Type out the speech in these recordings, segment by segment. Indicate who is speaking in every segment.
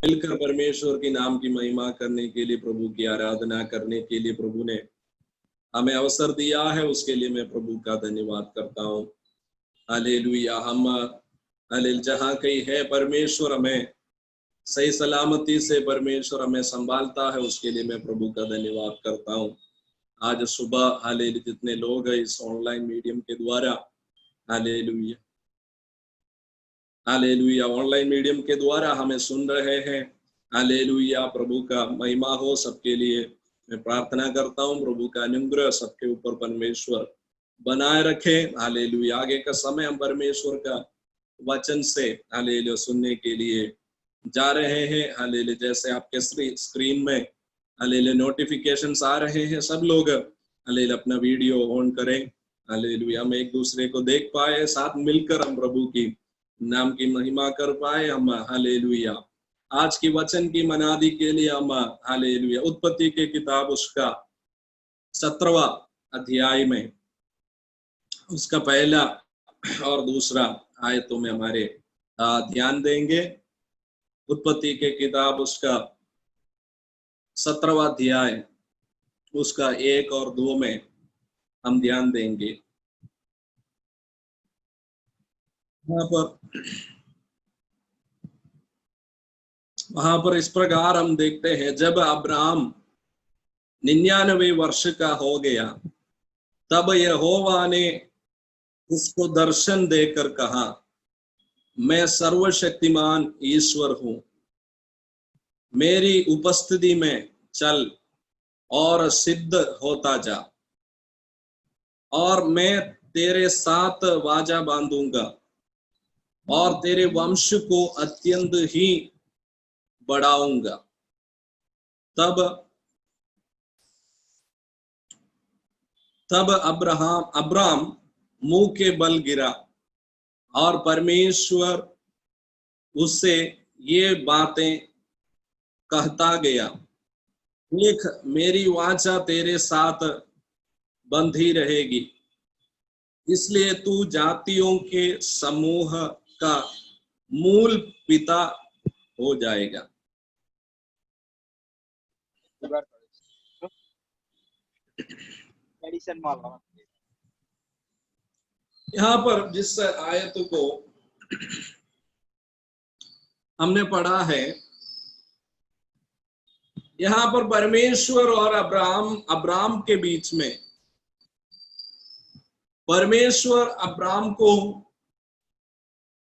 Speaker 1: मिलकर परमेश्वर के नाम की महिमा करने के लिए, प्रभु की आराधना करने के लिए प्रभु ने हमें अवसर दिया है, उसके लिए मैं प्रभु का धन्यवाद करता हूँ। हालेलुया। हम जहाँ कहीं है परमेश्वर हमें सही सलामती से परमेश्वर हमें संभालता है, उसके लिए मैं प्रभु का धन्यवाद करता हूँ। आज सुबह हालेलुया जितने लोग हैं इस ऑनलाइन मीडियम के द्वारा हालेलुया हालेलुया ऑनलाइन मीडियम के द्वारा हमें सुन रहे हैं, हालेलुया प्रभु का महिमा हो सबके लिए। मैं प्रार्थना करता हूँ प्रभु का अनुग्रह सबके ऊपर परमेश्वर बनाए रखे। हालेलुया। आगे का समय हम परमेश्वर का वचन से हालेलुया सुनने के लिए जा रहे हैं। हालेलुया जैसे आपके स्क्रीन में हालेलुया नोटिफिकेशंस आ रहे हैं, सब लोग हालेलुया अपना वीडियो ऑन करें। हालेलुया हम एक दूसरे को देख पाए, साथ मिलकर हम प्रभु की नाम की महिमा कर पाए। हम हालेलुया आज की वचन की मनादी के लिए हम हालेलुया उत्पत्ति के किताब उसका 17वां अध्याय में उसका पहला और दूसरा आयतों में हमारे ध्यान देंगे। उत्पत्ति के किताब उसका 17वां अध्याय उसका 1 और 2 में हम ध्यान देंगे। वहां पर इस प्रकार हम देखते हैं, जब अब्राहम 99 वर्ष का हो गया तब यहोवा ने उसको दर्शन देकर कहा, मैं सर्वशक्तिमान ईश्वर हूं, मेरी उपस्थिति में चल और सिद्ध होता जा, और मैं तेरे साथ वाचा बांधूंगा और तेरे वंश को अत्यंत ही बढ़ाऊंगा। तब अब्राम मुंह के बल गिरा और परमेश्वर उससे ये बातें कहता गया, देख मेरी वाचा तेरे साथ बंधी रहेगी, इसलिए तू जातियों के समूह का मूल पिता हो जाएगा। यहाँ पर जिस आयत को हमने पढ़ा है, यहाँ पर परमेश्वर और अब्राम के बीच में परमेश्वर अब्राम को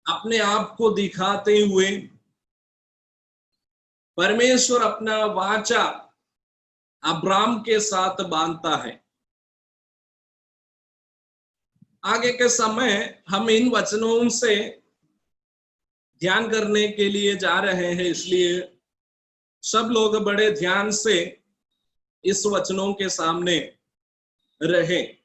Speaker 1: अपने आप को दिखाते हुए परमेश्वर अपना वाचा अब्राम के साथ बांधता है। आगे के समय हम इन वचनों से ध्यान करने के लिए जा रहे हैं, इसलिए सब लोग बड़े ध्यान से इस वचनों के सामने रहे।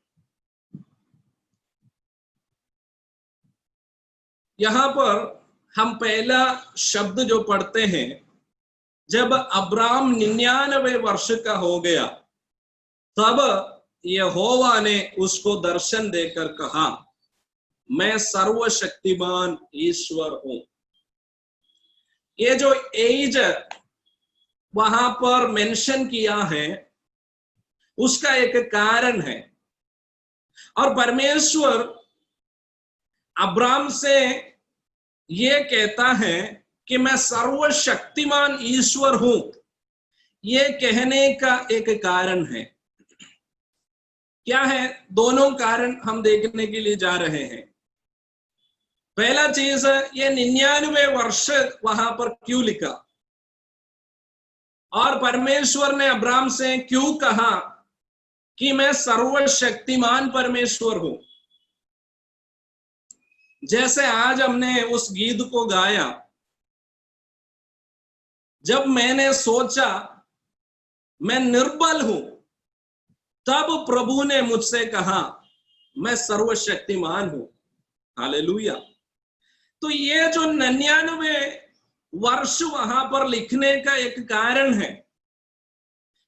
Speaker 1: यहां पर हम पहला शब्द जो पढ़ते हैं, जब अब्राम 99 वर्ष का हो गया तब यहोवा ने उसको दर्शन देकर कहा, मैं सर्वशक्तिमान ईश्वर हूं। ये जो एज वहां पर मेंशन किया है उसका एक कारण है, और परमेश्वर अब्राम से ये कहता है कि मैं सर्वशक्तिमान ईश्वर हूं। ये कहने का एक कारण है। क्या है? दोनों कारण हम देखने के लिए जा रहे हैं। पहला चीज, ये 99 वर्ष वहां पर क्यों लिखा, और परमेश्वर ने अब्राम से क्यों कहा कि मैं सर्वशक्तिमान परमेश्वर हूं। जैसे आज हमने उस गीत को गाया, जब मैंने सोचा मैं निर्बल हूं तब प्रभु ने मुझसे कहा मैं सर्वशक्तिमान हूं। हालेलुया। तो ये जो 99 वर्ष वहां पर लिखने का एक कारण है,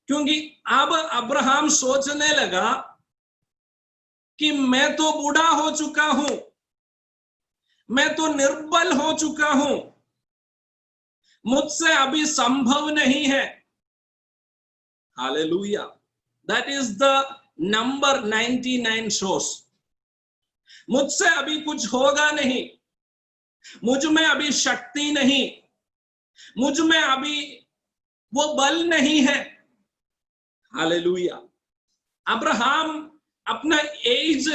Speaker 1: क्योंकि अब अब्राहम सोचने लगा कि मैं तो बूढ़ा हो चुका हूं, मैं तो निर्बल हो चुका हूं, मुझसे अभी संभव नहीं है। Hallelujah. That is the number 99 shows. मुझसे अभी कुछ होगा नहीं, मुझ में अभी शक्ति नहीं, मुझ में अभी वो बल नहीं है। हालेलुया। अब्राहम अपना एज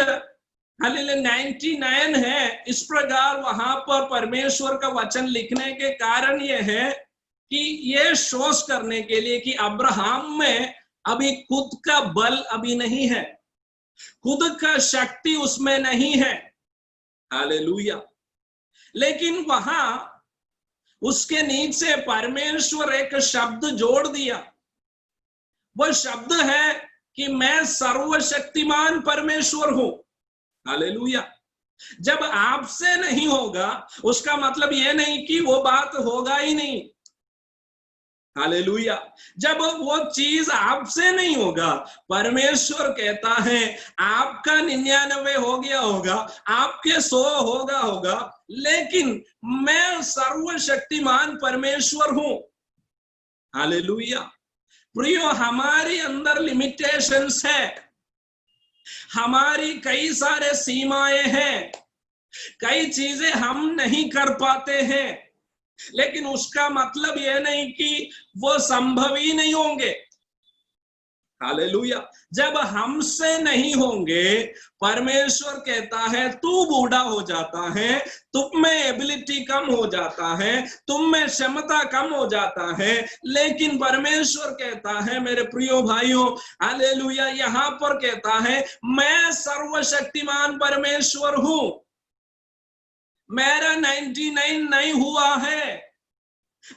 Speaker 1: हालेलुया 99 है। इस प्रकार वहां पर परमेश्वर का वचन लिखने के कारण यह है कि ये शोष करने के लिए कि अब्राहम में अभी खुद का बल अभी नहीं है, खुद का शक्ति उसमें नहीं है। हालेलुया। लेकिन वहां उसके नीचे परमेश्वर एक शब्द जोड़ दिया। वो शब्द है कि मैं सर्वशक्तिमान परमेश्वर हूं। हालेलुया। जब आपसे नहीं होगा उसका मतलब यह नहीं कि वो बात होगा ही नहीं। हालेलुया। जब वो चीज आपसे नहीं होगा, परमेश्वर कहता है आपका 99 हो गया होगा, आपके 100 होगा, लेकिन मैं सर्वशक्तिमान परमेश्वर हूं। हालेलुया। प्रियो, हमारे अंदर लिमिटेशंस है, हमारी कई सारे सीमाएं हैं, कई चीजें हम नहीं कर पाते हैं, लेकिन उसका मतलब यह नहीं कि वो संभव ही नहीं होंगे। हालेलुया। जब हमसे नहीं होंगे, परमेश्वर कहता है तू बूढ़ा हो जाता है, तुम में एबिलिटी कम हो जाता है, तुम में क्षमता कम हो जाता है, लेकिन परमेश्वर कहता है मेरे प्रियो भाइयों, हालेलुया, यहां पर कहता है मैं सर्वशक्तिमान परमेश्वर हूं। मेरा 99 नहीं हुआ है,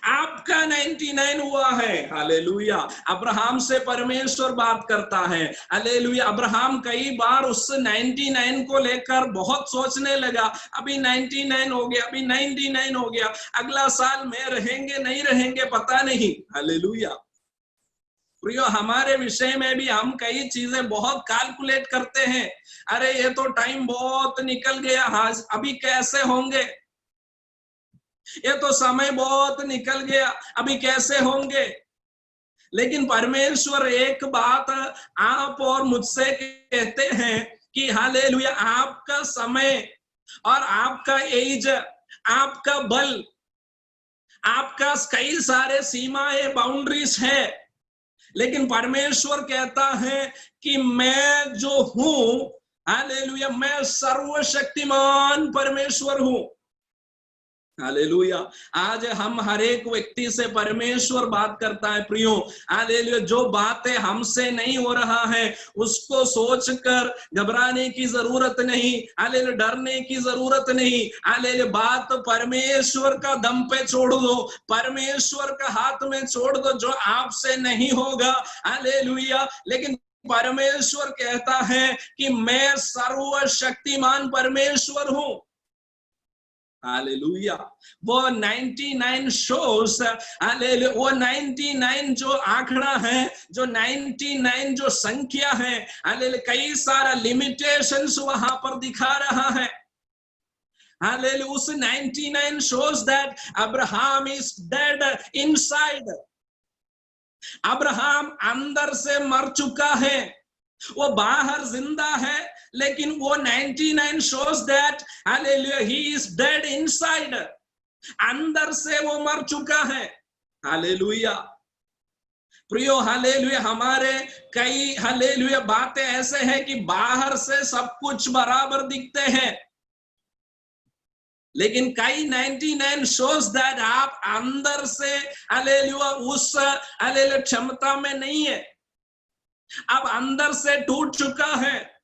Speaker 1: आपका 99 हुआ है। हालेलुया। अब्राहम से परमेश्वर बात करता है। हालेलुया। अब्राहम कई बार उस 99 को लेकर बहुत सोचने लगा, अभी 99 हो गया, अभी 99 हो गया, अगला साल में रहेंगे नहीं रहेंगे पता नहीं। हालेलुया। प्रियो, हमारे विषय में भी हम कई चीजें बहुत कैलकुलेट करते हैं। अरे ये तो टाइम बहुत निकल गया, हाँ अभी कैसे होंगे, ये तो समय बहुत निकल गया, अभी कैसे होंगे। लेकिन परमेश्वर एक बात आप और मुझसे कहते हैं कि हालेलुया, आपका समय और आपका एज, आपका बल, आपका कई सारे सीमाएं, बाउंड्रीज है, लेकिन परमेश्वर कहता है कि मैं जो हूं, हालेलुया, मैं सर्वशक्तिमान परमेश्वर हूं। हालेलुया। आज हम हर एक व्यक्ति से परमेश्वर बात करता है प्रियो। हालेलुया। जो बातें हमसे नहीं हो रहा है उसको सोचकर घबराने की जरूरत नहीं, हालेलुया, डरने की जरूरत नहीं। हालेलुया। बात परमेश्वर का दम पे छोड़ दो, परमेश्वर का हाथ में छोड़ दो, जो आपसे नहीं होगा। हालेलुया। लेकिन परमेश्वर कहता है कि मैं सर्वशक्तिमान परमेश्वर हूं। हालेलुया। वो 99 शोस, हालेलुया, वो 99 जो आंकड़ा है, जो 99 जो संख्या है, हालेलुया, कई सारा लिमिटेशंस वहां पर दिखा रहा है। हालेलुया। उस 99 shows that Abraham is dead inside. Abraham अंदर से मर चुका है, वो बाहर जिंदा है, लेकिन वो 99 shows that hallelujah he is dead inside. अंदर से वो मर चुका है। हालेलुया। प्रियो, हालेलुया, हमारे कई हालेलुया बातें ऐसे हैं कि बाहर से सब कुछ बराबर दिखते हैं, लेकिन कई 99 shows that आप अंदर से हालेलुया उस हालेलुया क्षमता में नहीं है। आप अंदर से टूट चुका है,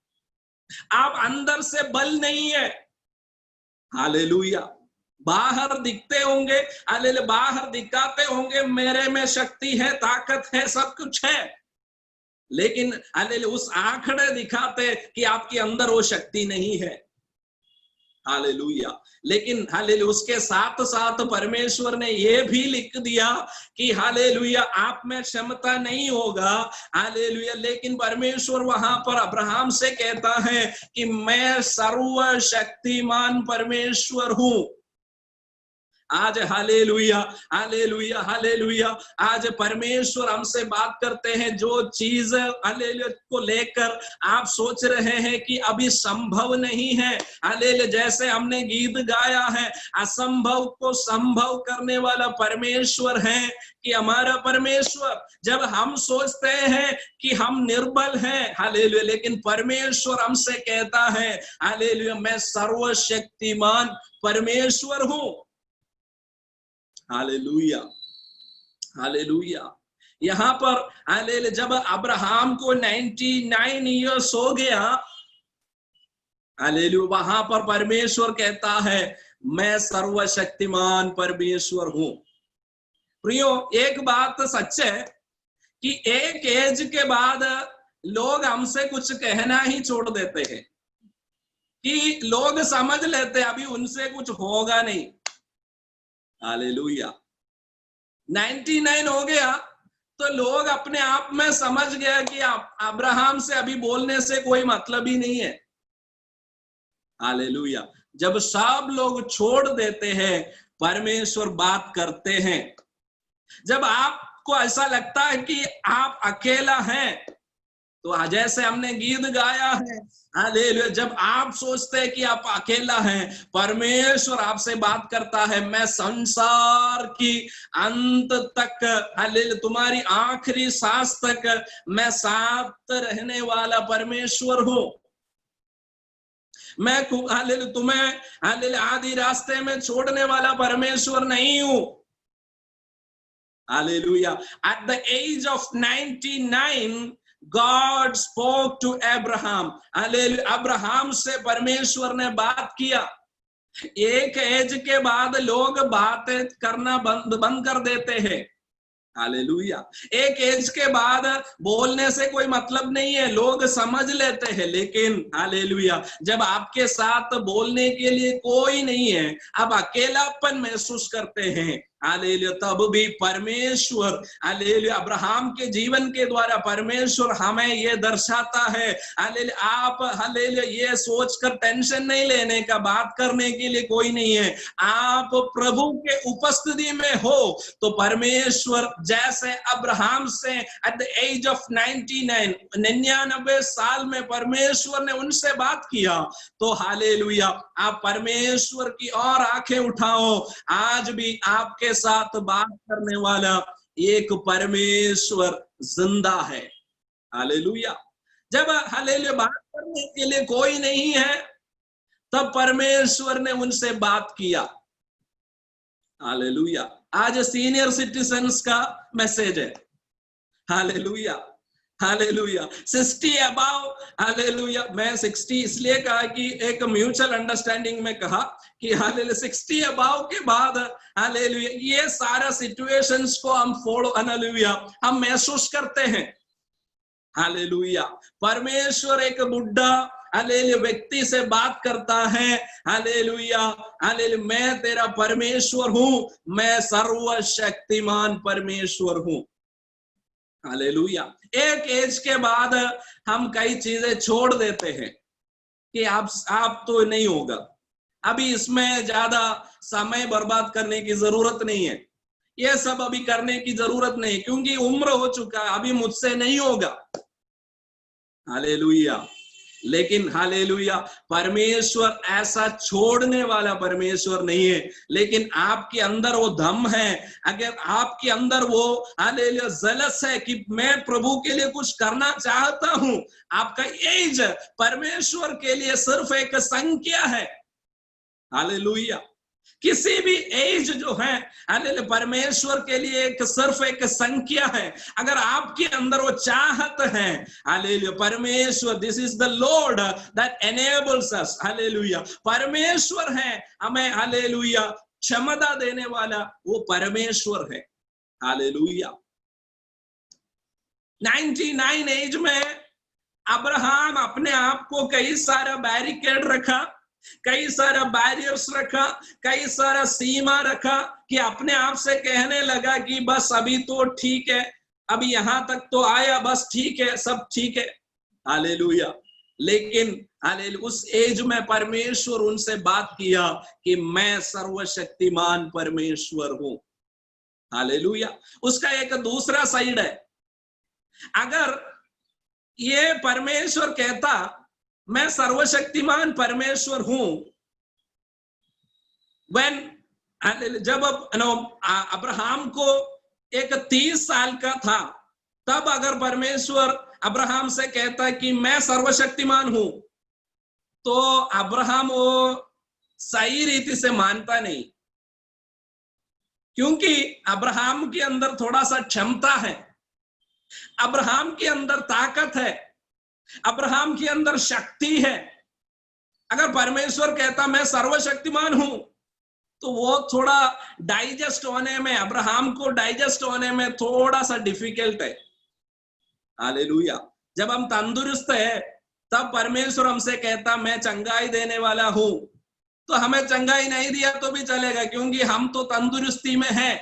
Speaker 1: आप अंदर से बल नहीं है। हालेलुया। बाहर दिखते होंगे, हालेलुया, बाहर दिखाते होंगे मेरे में शक्ति है, ताकत है, सब कुछ है, लेकिन हालेलुया उस आंकड़े दिखाते कि आपके अंदर वो शक्ति नहीं है। हालेलुया। लेकिन हालेलुया उसके साथ साथ परमेश्वर ने ये भी लिख दिया कि हालेलुया आप में क्षमता नहीं होगा। हालेलुया। लेकिन परमेश्वर वहां पर अब्राहम से कहता है कि मैं सर्वशक्तिमान परमेश्वर हूं। आज हालेलुया, हालेलुया, हालेलुया, आज परमेश्वर हमसे बात करते हैं। जो चीज हालेलुया को लेकर आप सोच रहे हैं कि अभी संभव नहीं है, हालेलुया, जैसे हमने गीत गाया है, असंभव को संभव करने वाला परमेश्वर है कि हमारा परमेश्वर। जब हम सोचते हैं कि हम निर्बल हैं, हालेलुया, लेकिन परमेश्वर हमसे कहता है, हालेलुया, मैं सर्वशक्तिमान परमेश्वर हूं। Hallelujah, hallelujah. यहां पर हालेलुया, जब अब्राहम को 99 ईयर्स हो गया, हालेलुया, वहां पर परमेश्वर कहता है, मैं सर्वशक्तिमान परमेश्वर हूं। प्रियो, एक बात सच है कि एक एज के बाद लोग हमसे कुछ कहना ही छोड़ देते हैं, कि लोग समझ लेते हैं अभी उनसे कुछ होगा नहीं। हालेलुया, 99 हो गया तो लोग अपने आप में समझ गया कि अब्राहम से अभी बोलने से कोई मतलब ही नहीं है। हालेलुया, जब सब लोग छोड़ देते हैं, परमेश्वर बात करते हैं। जब आपको ऐसा लगता है कि आप अकेला हैं, तो जैसे हमने गीत गाया है, हालेलुया, जब आप सोचते हैं कि आप अकेला हैं, परमेश्वर आपसे बात करता है, मैं संसार की अंत तक, हालेलुया, तुम्हारी आखिरी सांस तक मैं साथ रहने वाला परमेश्वर हूं। मैं हालेलुया तुम्हें, हालेलुया, आधी रास्ते में छोड़ने वाला परमेश्वर नहीं हूं। Hallelujah. At the age of 99, God spoke to Abraham. Hallelujah. Abraham से परमेश्वर ने बात किया। एक एज के बाद लोग बातें करना बंद कर देते हैं। हालेलुया, एक एज के बाद बोलने से कोई मतलब नहीं है, लोग समझ लेते हैं। लेकिन हालेलुया, जब आपके साथ बोलने के लिए कोई नहीं है, आप अकेलापन महसूस करते हैं, हालेलुया, तब भी परमेश्वर, हालेलुया, अब्राहम के जीवन के द्वारा परमेश्वर हमें ये दर्शाता है, हालेलुया, आप, हालेलुया, ये सोचकर टेंशन नहीं लेने का, बात करने के लिए कोई नहीं है। आप प्रभु के उपस्थिति में हो तो परमेश्वर, जैसे अब्राहम से एट द एज ऑफ 99 साल में परमेश्वर ने उनसे बात किया, तो हालेलुया, आप परमेश्वर की ओर आंखें उठाओ। आज भी आपके साथ बात करने वाला एक परमेश्वर जिंदा है। हालेलुया, जब हालेलुया बात करने के लिए कोई नहीं है, तब परमेश्वर ने उनसे बात किया। हालेलुया, आज सीनियर सिटीजन्स का मैसेज है। हालेलुया, हालेलुया, 60 अबाव, हालेलुया, मैं 60 इसलिए कहा कि एक म्यूचुअल अंडरस्टैंडिंग में कहा कि हालेलुया 60 अबाव के बाद, हालेलुया, ये सारा सिचुएशंस को हम हालेलुया हम महसूस करते हैं। हालेलुया, परमेश्वर एक बुढ़ा, हालेलुया, व्यक्ति से बात करता है। हालेलुया, हालेलुया, मैं तेरा परमेश्वर हूं, मैं सर्वशक्तिमान परमेश्वर हूं। हालेलुया, एक एज के बाद हम कई चीजें छोड़ देते हैं कि आप तो नहीं होगा, अभी इसमें ज्यादा समय बर्बाद करने की जरूरत नहीं है, ये सब अभी करने की जरूरत नहीं, क्योंकि उम्र हो चुका है, अभी मुझसे नहीं होगा। हालेलुया, लेकिन हालेलुया, परमेश्वर ऐसा छोड़ने वाला परमेश्वर नहीं है, लेकिन आपके अंदर वो दम है, अगर आपके अंदर वो हालेलुया ज़लस है कि मैं प्रभु के लिए कुछ करना चाहता हूं, आपका एज परमेश्वर के लिए सिर्फ एक संख्या है। हालेलुया, किसी भी एज जो है, हालेलुया, परमेश्वर के लिए सिर्फ एक संख्या है। अगर आपके अंदर वो चाहत है, हालेलुया, परमेश्वर, this is the Lord that enables us, hallelujah, परमेश्वर है हमें, हालेलुया, क्षमता देने वाला वो परमेश्वर है। हालेलुया, 99 एज में अब्राहम अपने आप को कई सारा बैरिकेड रखा, कई सारा बैरियर्स रखा, कई सारा सीमा रखा, कि अपने आप से कहने लगा कि बस अभी तो ठीक है, अभी यहां तक तो आया, बस ठीक है, सब ठीक है। हालेलुया, लेकिन हालेलुया। उस एज में परमेश्वर उनसे बात किया कि मैं सर्वशक्तिमान परमेश्वर हूं। हालेलुया। उसका एक दूसरा साइड है, अगर ये परमेश्वर कहता मैं सर्वशक्तिमान परमेश्वर हूं, जब अब्राहम को एक 30 साल का था, तब अगर परमेश्वर अब्राहम से कहता कि मैं सर्वशक्तिमान हूं, तो अब्राहम वो सही रीति से मानता नहीं, क्योंकि अब्राहम के अंदर थोड़ा सा क्षमता है, अब्राहम के अंदर ताकत है, अब्राहम के अंदर शक्ति है। अगर परमेश्वर कहता मैं सर्वशक्तिमान हूं, तो वो थोड़ा डाइजेस्ट होने में, अब्राहम को डाइजेस्ट होने में थोड़ा सा डिफिकल्ट है। हालेलुया। जब हम तंदुरुस्त है, तब परमेश्वर हमसे कहता मैं चंगाई देने वाला हूं, तो हमें चंगाई नहीं दिया तो भी चलेगा, क्योंकि हम तो तंदुरुस्ती में हैं।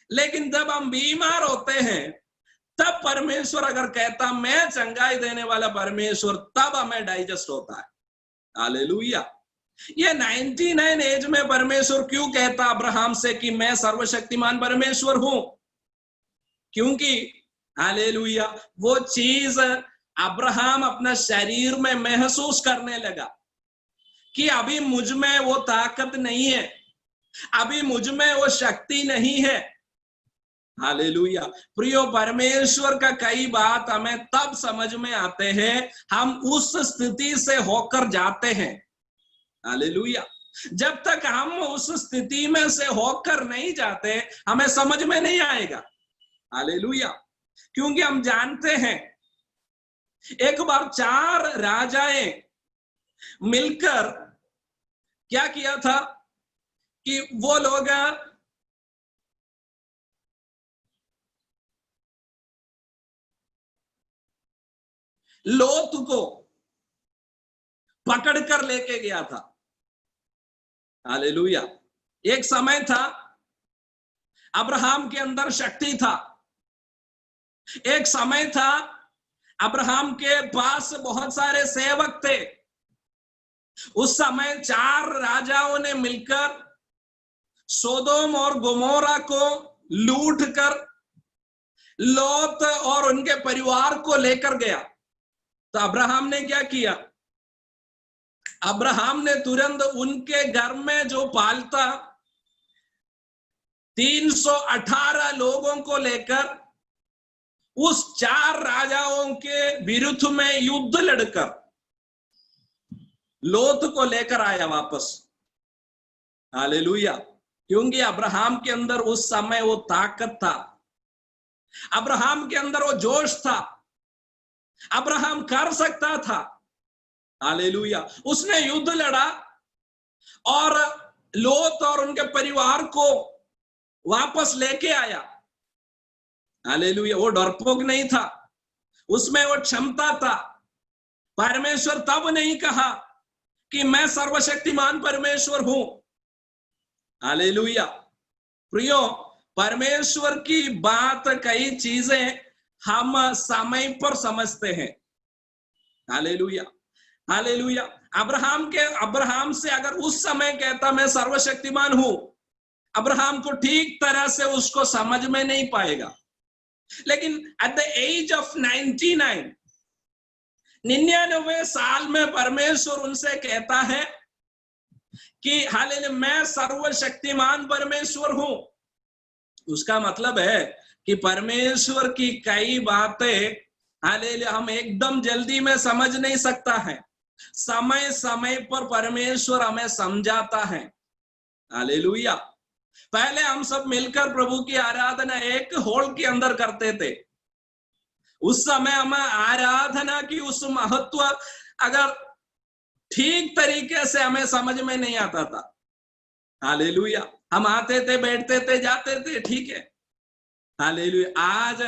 Speaker 1: लेकिन जब हम बीमार होते हैं, तब परमेश्वर अगर कहता मैं चंगाई देने वाला परमेश्वर, तब हमें डाइजेस्ट होता है। हालेलुया। ये 99 एज में परमेश्वर क्यों कहता अब्राहम से कि मैं सर्वशक्तिमान परमेश्वर हूं? क्योंकि हालेलुया वो चीज अब्राहम अपना शरीर में महसूस करने लगा कि अभी मुझ में वो ताकत नहीं है, अभी मुझ में वो शक्ति नहीं है। हालेलुया। प्रियो, परमेश्वर का कई बात हमें तब समझ में आते हैं, हम उस स्थिति से होकर जाते हैं। हालेलुया। जब तक हम उस स्थिति में से होकर नहीं जाते, हमें समझ में नहीं आएगा। हालेलुया। क्योंकि हम जानते हैं, एक बार 4 राजाएं मिलकर क्या किया था कि वो लोग लोत को पकड़कर लेके गया था। हालेलुया। एक समय था अब्राहम के अंदर शक्ति था, एक समय था अब्राहम के पास बहुत सारे सेवक थे। उस समय 4 राजाओं ने मिलकर सोदोम और गोमोरा को लूट कर लोत और उनके परिवार को लेकर गया। तो अब्राहम ने क्या किया? अब्राहम ने तुरंत उनके घर में जो पालता 318 लोगों को लेकर उस 4 राजाओं के विरुद्ध में युद्ध लड़कर लोत को लेकर आया वापस। हालेलुया। क्योंकि अब्राहम के अंदर उस समय वो ताकत था, अब्राहम के अंदर वो जोश था, अब्राहम कर सकता था। हालेलुया। उसने युद्ध लड़ा और लोत और उनके परिवार को वापस लेके आया। हालेलुया। वो डरपोक नहीं था, उसमें वो क्षमता था। परमेश्वर तब नहीं कहा कि मैं सर्वशक्तिमान परमेश्वर हूं। हालेलुया। प्रियो, परमेश्वर की बात, कई चीजें हम समय पर समझते हैं। हालेलुया। हालेलुया। अब्राहम से अगर उस समय कहता मैं सर्वशक्तिमान हूं, अब्राहम को ठीक तरह से उसको समझ में नहीं पाएगा। लेकिन एट द एज ऑफ 99 साल में परमेश्वर उनसे कहता है कि हालेलुया मैं सर्वशक्तिमान परमेश्वर हूं। उसका मतलब है कि परमेश्वर की कई बातें हालेलुया हम एकदम जल्दी में समझ नहीं सकता है, समय समय पर परमेश्वर हमें समझाता है। हालेलुया। पहले हम सब मिलकर प्रभु की आराधना एक हॉल के अंदर करते थे। उस समय हमें आराधना की उस महत्व अगर ठीक तरीके से हमें समझ में नहीं आता था। हालेलुया। हम आते थे, बैठते थे, जाते थे, ठीक है। हालेलुया। आज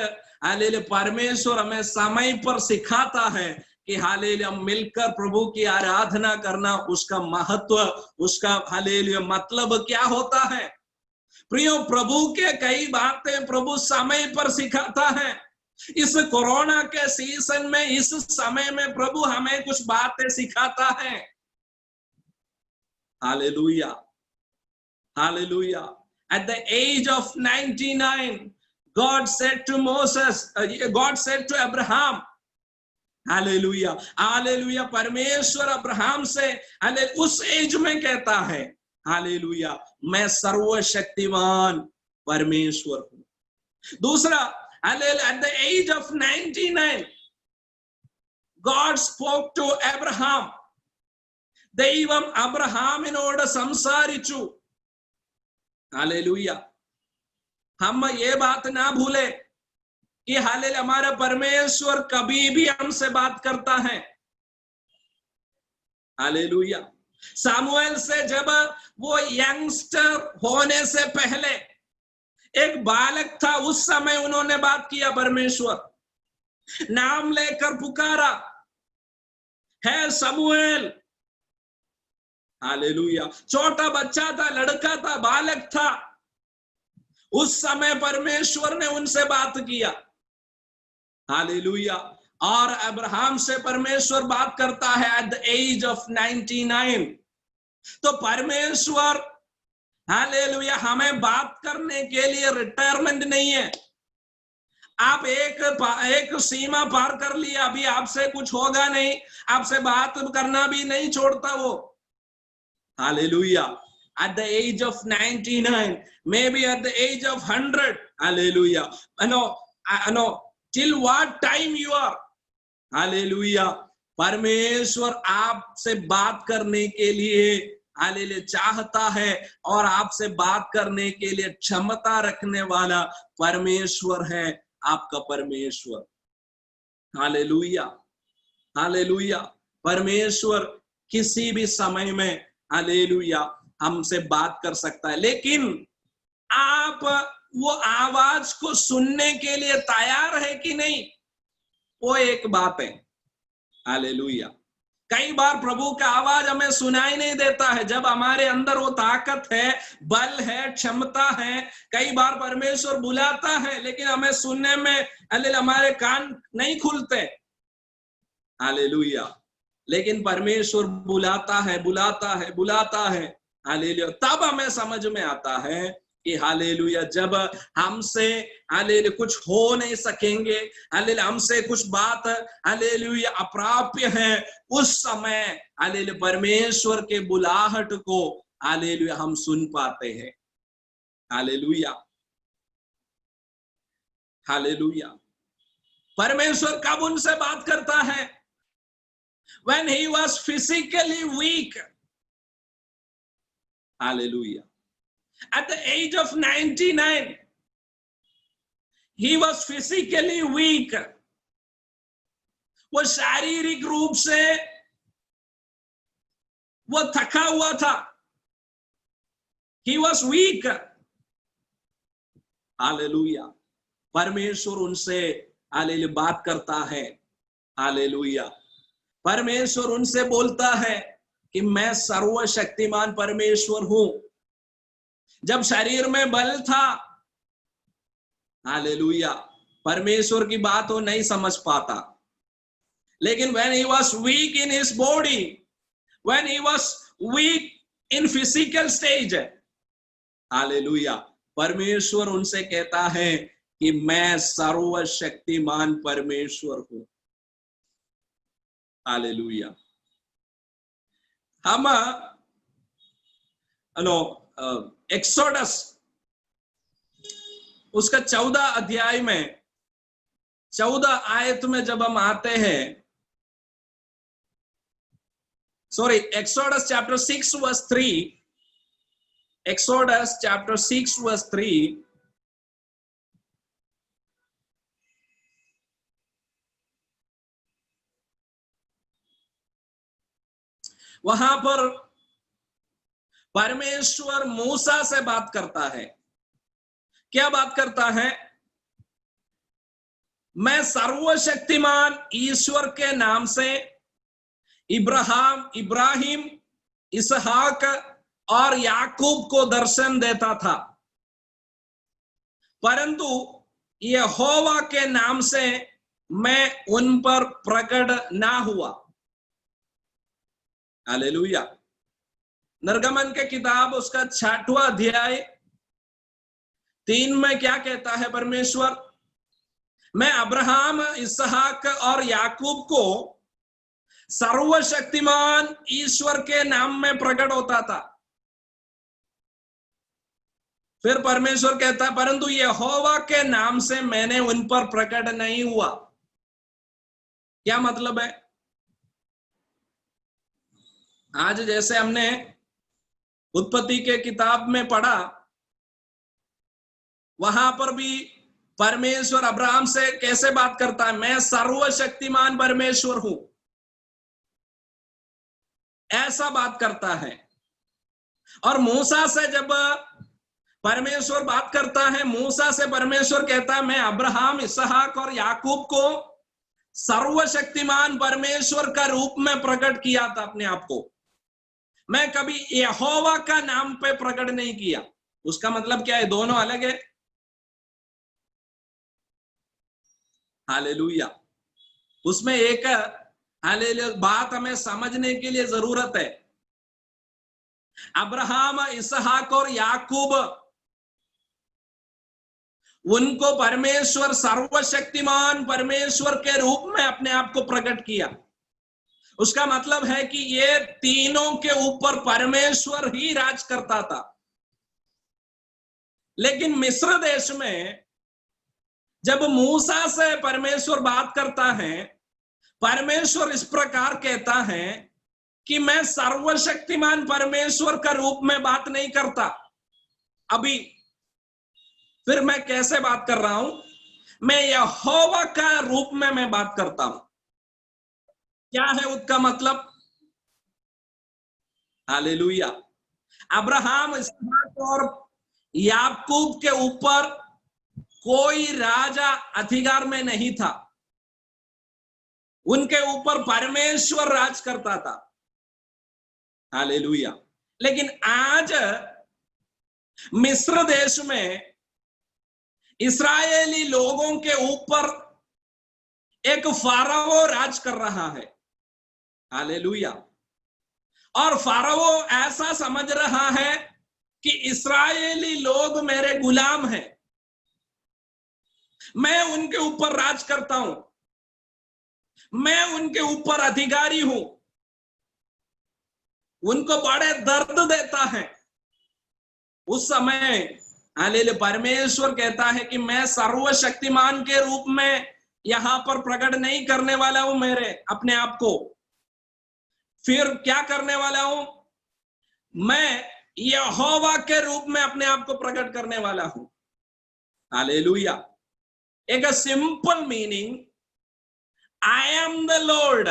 Speaker 1: हालेलुया परमेश्वर हमें समय पर सिखाता है कि हालेलुया मिलकर प्रभु की आराधना करना, उसका महत्व, उसका हालेलुया मतलब क्या होता है। प्रियो, प्रभु के कई बातें प्रभु समय पर सिखाता है। इस कोरोना के सीजन में, इस समय में प्रभु हमें कुछ बातें सिखाता है। Hallelujah, hallelujah. At the age of 99, God said to Moses, God said to Abraham, hallelujah, hallelujah. परमेश्वर अब्राहम से उस एज में कहता है, हालेलुया, मैं सर्वशक्तिमान परमेश्वर हूं। दूसरा, at the age of 99, God spoke to Abraham. ദൈവം അബ്രഹാമിനോട് സംസാരിച്ചു। हालेलुया। हम ये बात ना भूले कि हालेलुया हमारा परमेश्वर कभी भी हमसे बात करता है। हालेलुया। सामुएल से जब वो यंगस्टर होने से पहले एक बालक था, उस समय उन्होंने बात किया, परमेश्वर नाम लेकर पुकारा, है समूएल। हालेलुया। छोटा बच्चा था, लड़का था, बालक था, उस समय परमेश्वर ने उनसे बात किया। हालेलुया। और अब्राहम से परमेश्वर बात करता है एट द एज ऑफ 99। तो परमेश्वर, हालेलुया, हमें बात करने के लिए रिटायरमेंट नहीं है। आप एक सीमा पार कर लिया, अभी आपसे कुछ होगा नहीं, आपसे बात करना भी नहीं छोड़ता वो। Hallelujah. At the age of 99, maybe at the age of 100, hallelujah. Till what time you are, hallelujah. परमेश्वर आपसे बात करने के लिए, हालेलुया, चाहता है और आपसे बात करने के लिए क्षमता रखने वाला परमेश्वर है, आपका परमेश्वर। Hallelujah, hallelujah. परमेश्वर किसी भी समय में, हालेलुया, हमसे बात कर सकता है, लेकिन आप वो आवाज को सुनने के लिए तैयार है कि नहीं, वो एक बात है। हालेलुया। कई बार प्रभु का आवाज हमें सुनाई नहीं देता है, जब हमारे अंदर वो ताकत है, बल है, क्षमता है। कई बार परमेश्वर बुलाता है, लेकिन हमें सुनने में हमारे कान नहीं खुलते। हालेलुया। लेकिन परमेश्वर बुलाता है, बुलाता है, बुलाता है। हालेलुया। तब हमें समझ में आता है कि हालेलुया, जब हमसे हालेलुया कुछ हो नहीं सकेंगे, हालेलुया हमसे कुछ बात हालेलुया अप्राप्य है, उस समय हालेलुया परमेश्वर के बुलाहट को हालेलुया हम सुन पाते हैं। Hallelujah, hallelujah. परमेश्वर कब उनसे बात करता है? When he was physically weak. Hallelujah. At the age of 99, he was physically weak. वो शारीरिक रूप से वो थका हुआ था। He was weak. Hallelujah. परमेश्वर उनसे हालेलुया बात करता है। हालेलुया। परमेश्वर उनसे बोलता है कि मैं सर्वशक्तिमान परमेश्वर हूं। जब शरीर में बल था, हालेलुया, परमेश्वर की बात वो नहीं समझ पाता। लेकिन when he was weak in his body, when he was weak in physical stage, hallelujah, परमेश्वर उनसे कहता है कि मैं सर्वशक्तिमान परमेश्वर हूं। हालेलुया। हम एक्सोडस उसका 14 अध्याय में 14 आयत में जब हम आते हैं, sorry, Exodus chapter 6 verse 3, Exodus chapter 6 verse 3, वहां पर परमेश्वर मूसा से बात करता है। क्या बात करता है? मैं सर्वशक्तिमान ईश्वर के नाम से इब्राहिम, इसहाक और याकूब को दर्शन देता था, परंतु यहोवा के नाम से मैं उन पर प्रकट ना हुआ। हालेलुया। निर्गमन के किताब उसका 6वां अध्याय 3 में क्या कहता है परमेश्वर? मैं अब्राहम, इसहाक और याकूब को सर्वशक्तिमान ईश्वर के नाम में प्रकट होता था। फिर परमेश्वर कहता है परंतु यहोवा के नाम से मैंने उन पर प्रकट नहीं हुआ। क्या मतलब है? आज जैसे हमने उत्पत्ति के किताब में पढ़ा, वहां पर भी परमेश्वर अब्राहम से कैसे बात करता है? मैं सर्वशक्तिमान परमेश्वर हूं, ऐसा बात करता है। और मूसा से जब परमेश्वर बात करता है, मूसा से परमेश्वर कहता है मैं अब्राहम, इसहाक और याकूब को सर्वशक्तिमान परमेश्वर का रूप में प्रकट किया था अपने आप को। मैं कभी यहोवा का नाम पे प्रकट नहीं किया। उसका मतलब क्या है? दोनों अलग है। हालेलुया। उसमें एक हालेलुया बात हमें समझने के लिए जरूरत है। अब्राहम, इसहाक और याकूब, उनको परमेश्वर सर्वशक्तिमान परमेश्वर के रूप में अपने आप को प्रकट किया। उसका मतलब है कि ये तीनों के ऊपर परमेश्वर ही राज करता था। लेकिन मिस्र देश में जब मूसा से परमेश्वर बात करता है, परमेश्वर इस प्रकार कहता है कि मैं सर्वशक्तिमान परमेश्वर का रूप में बात नहीं करता। अभी फिर मैं कैसे बात कर रहा हूं? मैं यहोवा का रूप में मैं बात करता हूं। क्या है उसका मतलब? हालेलुया। अब्राहम, इसहाक और याकूब के ऊपर कोई राजा अधिकार में नहीं था, उनके ऊपर परमेश्वर राज करता था। हालेलुया। लेकिन आज मिस्र देश में इस्राएली लोगों के ऊपर एक फाराओ राज कर रहा है। हालेलुया। और फाराओ ऐसा समझ रहा है कि इस्राएली लोग मेरे गुलाम हैं, मैं उनके ऊपर राज करता हूं, मैं उनके ऊपर अधिकारी हूं। उनको बड़े दर्द देता है। उस समय हालेलुया परमेश्वर कहता है कि मैं सर्वशक्तिमान के रूप में यहां पर प्रकट नहीं करने वाला हूं मेरे अपने आप को। फिर क्या करने वाला हूं? मैं यहोवा के रूप में अपने आप को प्रकट करने वाला हूं। हालेलुया। एक simple meaning, I am the Lord.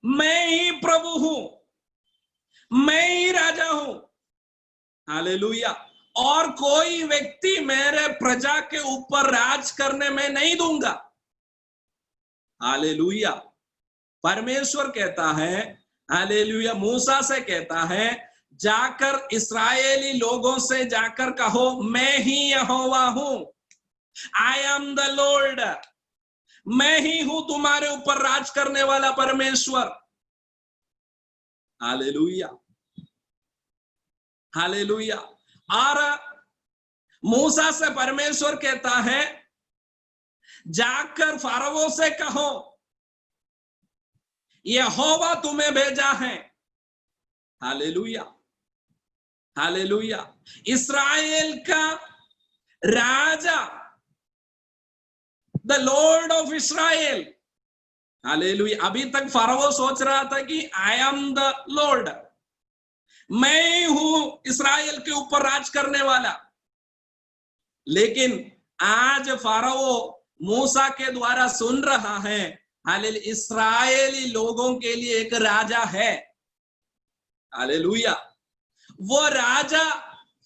Speaker 1: मैं ही प्रभु हूं, मैं ही राजा हूं। हालेलुया। और कोई व्यक्ति मेरे प्रजा के ऊपर राज करने में नहीं दूंगा। हालेलुया। परमेश्वर कहता है, हालेलुया, मूसा से कहता है जाकर इस्राएली लोगों से जाकर कहो मैं ही यहोवा हूं, आई एम द लॉर्ड। मैं ही हूं तुम्हारे ऊपर राज करने वाला परमेश्वर। हालेलुया। हालेलुया। और मूसा से परमेश्वर कहता है जाकर फाराओ से कहो यहोवा तुम्हें भेजा है। हालेलुया। हालेलुया। इस्राएल का राजा, the Lord of Israel. Hallelujah. अभी तक फाराओ सोच रहा था कि आई एम द लॉर्ड, मैं हूं इस्राएल के ऊपर राज करने वाला। लेकिन आज फाराओ मूसा के द्वारा सुन रहा है, हालेलुया, इस्राएली लोगों के लिए एक राजा है। हालेलुया। वो राजा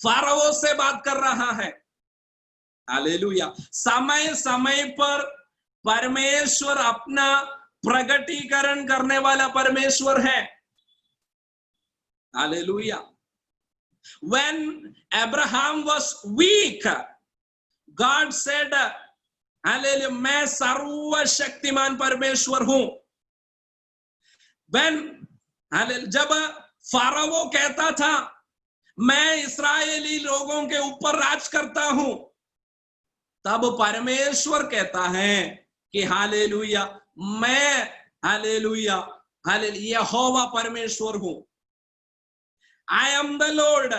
Speaker 1: फाराओ से बात कर रहा है। हालेलुया। समय समय पर परमेश्वर अपना प्रगटीकरण करने वाला परमेश्वर है। Hallelujah. When Abraham was weak, God said, hallelujah, मैं सर्वशक्तिमान परमेश्वर हूं। जब फाराओ कहता था मैं इस्राएली लोगों के ऊपर राज करता हूं, तब परमेश्वर कहता है कि हालेलुया, मैं हालेलुया हालेलुया यहोवा परमेश्वर हूं। I am the Lord.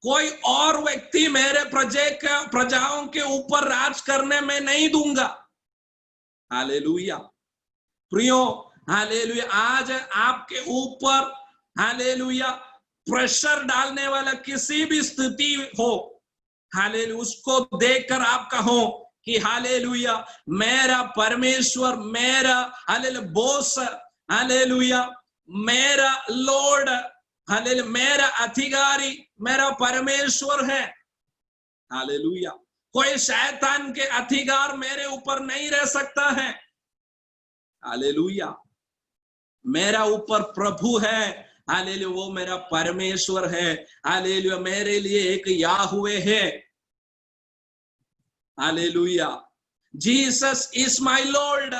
Speaker 1: कोई और व्यक्ति मेरे प्रजाओं के ऊपर राज करने में नहीं दूंगा। हालेलुया। प्रियो, हालेलुया, आज आपके ऊपर हालेलुया प्रेशर डालने वाला किसी भी स्थिति हो, हालेलुया, उसको देखकर आप कहो कि हालेलुया, मेरा परमेश्वर, मेरा हालेलुया बॉस, हालेलुया मेरा लॉर्ड, हालेलुया मेरा अधिकारी, मेरा परमेश्वर है। हालेलुया। कोई शैतान के अधिकार मेरे ऊपर नहीं रह सकता है। हालेलुया। मेरा ऊपर प्रभु है, हालेलुया, वो मेरा परमेश्वर है। हालेलुया, मेरे लिए एक याहुवे है। Hallelujah. Jesus is my Lord.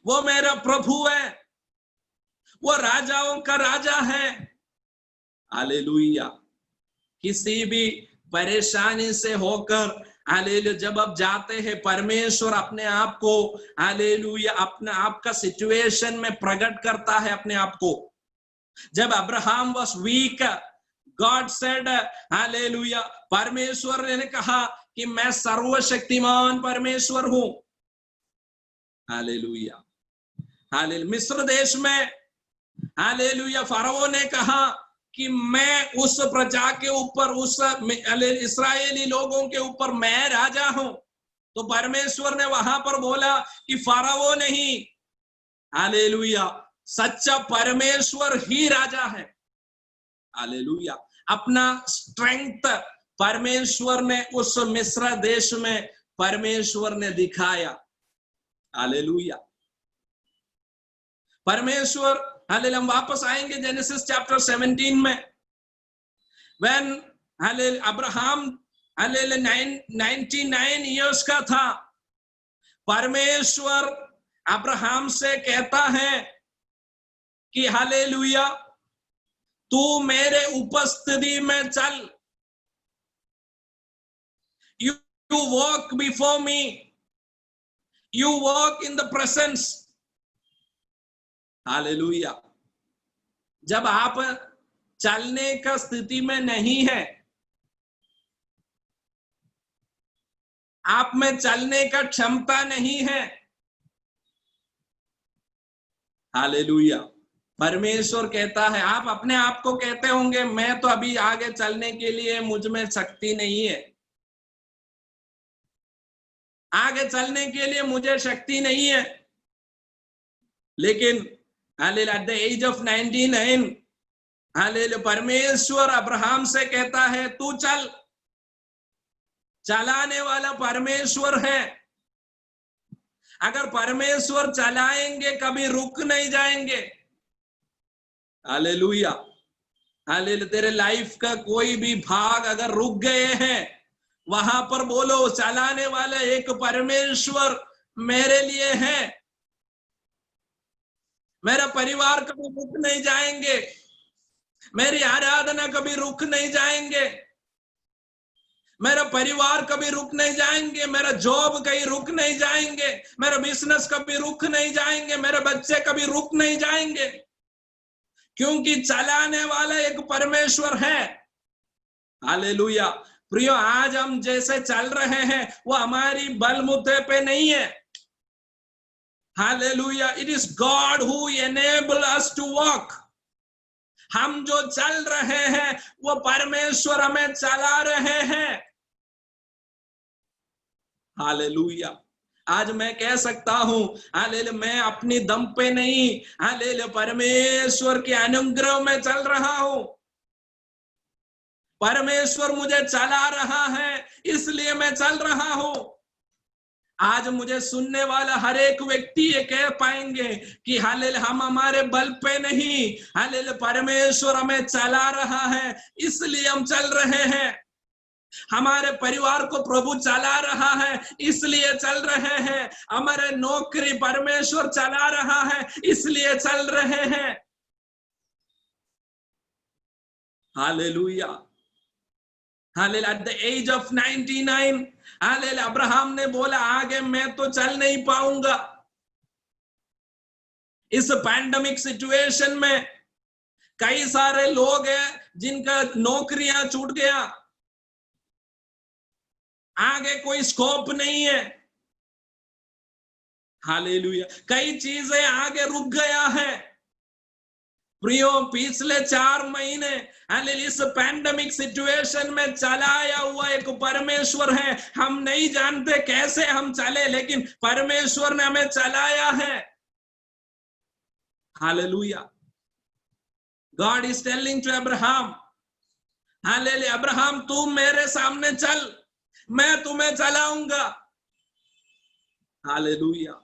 Speaker 1: वो मेरा प्रभु है, वो राजाओं का राजा है। हालेलुया। किसी भी परेशानी से होकर हालेलुया जब आप जाते हैं, परमेश्वर अपने आप को हालेलुया अपने आप का सिचुएशन में प्रकट करता है अपने आप को। जब Abraham was weak, God said hallelujah, परमेश्वर ने कहा कि मैं सर्वशक्तिमान परमेश्वर हूं। हालेलुया। हालेलुया। मिस्र देश में हालेलुया फरोह ने कहा कि मैं उस प्रजा के ऊपर, उस इस्राएली लोगों के ऊपर मैं राजा हूं। तो परमेश्वर ने वहां पर बोला कि फरोह नहीं, हालेलुया, सच्चा परमेश्वर ही राजा है। हालेलुया। अपना स्ट्रेंथ परमेश्वर ने उस मिस्र देश में परमेश्वर ने दिखाया। हालेलुया। परमेश्वर, हालेलुया, हम वापस आएंगे जेनेसिस चैप्टर 17 में। When hallelujah Abraham hallelujah 99 years का था, परमेश्वर अब्राहम से कहता है कि हालेलुया तू मेरे उपस्थिति में चल, you walk before me, you walk in the presence. Hallelujah. जब आप चलने का स्थिति में नहीं है, आप में चलने का क्षमता नहीं है, हालेलुया, परमेश्वर कहता है, आप अपने आप को कहते होंगे मैं तो अभी आगे चलने के लिए मुझ में शक्ति नहीं है, आगे चलने के लिए मुझे शक्ति नहीं है। लेकिन hallelujah at the age of 99 hallelujah परमेश्वर अब्राहम से कहता है तू चल। चलाने वाला परमेश्वर है। अगर परमेश्वर चलाएंगे कभी रुक नहीं जाएंगे। हालेलुया। हालेलुया। तेरे लाइफ का कोई भी भाग अगर रुक गए हैं, वहां पर बोलो चलाने वाला एक परमेश्वर मेरे लिए है। मेरा परिवार कभी रुक नहीं जाएंगे, मेरी आराधना कभी रुक नहीं जाएंगे, मेरा परिवार कभी रुक नहीं जाएंगे, मेरा जॉब कहीं रुक नहीं जाएंगे, मेरा बिजनेस कभी रुक नहीं जाएंगे, मेरे बच्चे कभी रुक नहीं जाएंगे, क्योंकि चलाने वाला एक परमेश्वर है। हालेलुया। प्रियो, आज हम जैसे चल रहे हैं वो हमारी बलबूते पे नहीं है। Hallelujah. It is God who enable us to walk. हम जो चल रहे हैं वो परमेश्वर हमें चला रहे हैं। हालेलुया। आज मैं कह सकता हूं हालेलुया मैं अपनी दम पे नहीं, हालेलुया परमेश्वर के अनुग्रह में चल रहा हूं। परमेश्वर मुझे चला रहा है, इसलिए मैं चल रहा हूं। आज मुझे सुनने वाला हर एक व्यक्ति ये कह पाएंगे कि हालेलुया हम हमारे बल पे नहीं, हालेलुया परमेश्वर हमें चला रहा है, इसलिए हम चल रहे हैं। हमारे परिवार को प्रभु चला रहा है इसलिए चल रहे हैं, हमारे नौकरी परमेश्वर चला रहा है इसलिए चल रहे हैं। Hallelujah, hallelujah. At the age of 99 hallelujah, Abraham ने बोला आगे मैं तो चल नहीं पाऊंगा। इस पैंडेमिक सिचुएशन में कई सारे लोग हैं जिनका नौकरियां छूट गया, आगे कोई स्कोप नहीं है। हालेलुया, कई चीजें आगे रुक गया है। प्रियो, पिछले 4 महीने इस पैंडेमिक सिचुएशन में चलाया हुआ एक परमेश्वर है। हम नहीं जानते कैसे हम चले, लेकिन परमेश्वर ने हमें चलाया है। Hallelujah. God is telling to Abraham, hallelujah, Abraham तू मेरे सामने चल, मैं तुम्हें चलाऊंगा। हालेलुया।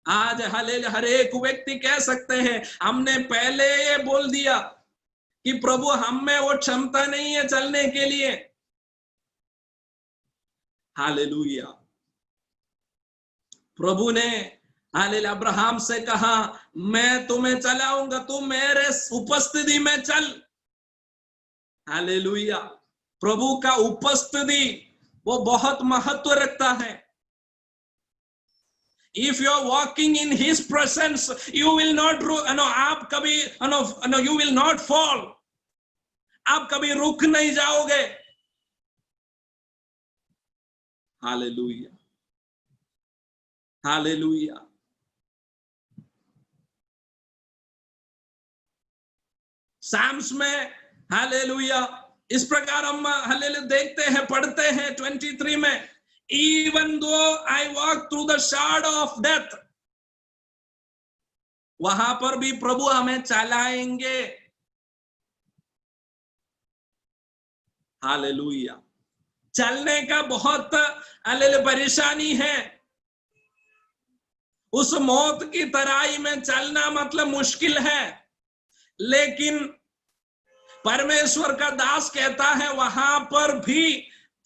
Speaker 1: आज हालेलुया हर एक व्यक्ति कह सकते हैं हमने पहले ये बोल दिया कि प्रभु हम में वो क्षमता नहीं है चलने के लिए। हालेलुया। प्रभु ने हालेलुया अब्राहम से कहा मैं तुम्हें चलाऊंगा, तू मेरे उपस्थिति में चल। हालेलुया। प्रभु का उपस्थिति वो बहुत महत्व रखता है। If you are walking in His presence, you will not, आप कभी, you will not fall. आप कभी रुक नहीं जाओगे। Hallelujah, hallelujah. साम्स में हालेलुया इस प्रकार हम हालेलुया देखते हैं, पढ़ते हैं 23 में, even though I walk through the shadow of death, वहां पर भी प्रभु हमें चलाएंगे। हालेलुया। चलने का बहुत हालेलुया परेशानी है। उस मौत की तराई में चलना मतलब मुश्किल है, लेकिन परमेश्वर का दास कहता है वहां पर भी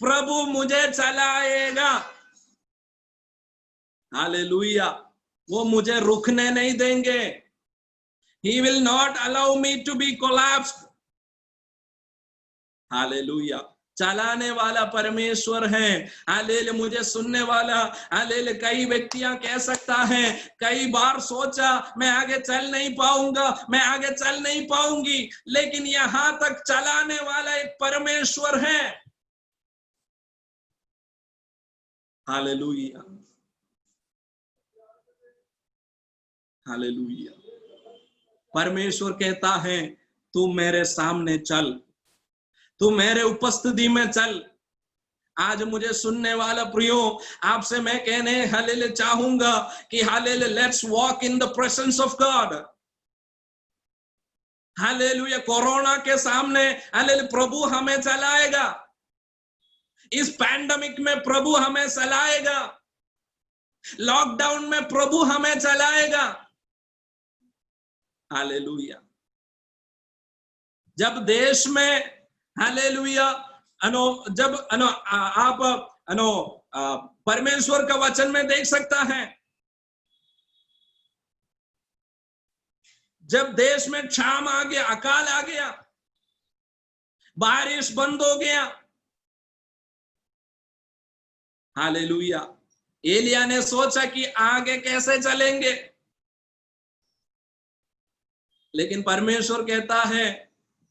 Speaker 1: प्रभु मुझे चलाएगा। हालेलुया। वो मुझे रुकने नहीं देंगे। He will not allow me to be collapsed. Hallelujah. चलाने वाला परमेश्वर है। हालेलुया। मुझे सुनने वाला हालेलुया कई व्यक्तियां कह सकता है कई बार सोचा मैं आगे चल नहीं पाऊंगा, मैं आगे चल नहीं पाऊंगी, लेकिन यहां तक चलाने वाला एक परमेश्वर है। Hallelujah, hallelujah. परमेश्वर कहता है तू मेरे सामने चल, तू मेरे उपस्थिति में चल। आज मुझे सुनने वाला प्रियो, आपसे मैं कहने हालेलुया चाहूंगा कि hallelujah let's walk in the presence of God. Hallelujah. Corona के सामने हालेलुया प्रभु हमें चलाएगा। इस पैंडेमिक में प्रभु हमें चलाएगा। लॉकडाउन में प्रभु हमें चलाएगा। हालेलुया। जब देश में हालेलुया जब आप परमेश्वर का वचन में देख सकता है, जब देश में क्षाम आ गया, अकाल आ गया, बारिश बंद हो गया। हालेलुया। एलिया ने सोचा कि आगे कैसे चलेंगे, लेकिन परमेश्वर कहता है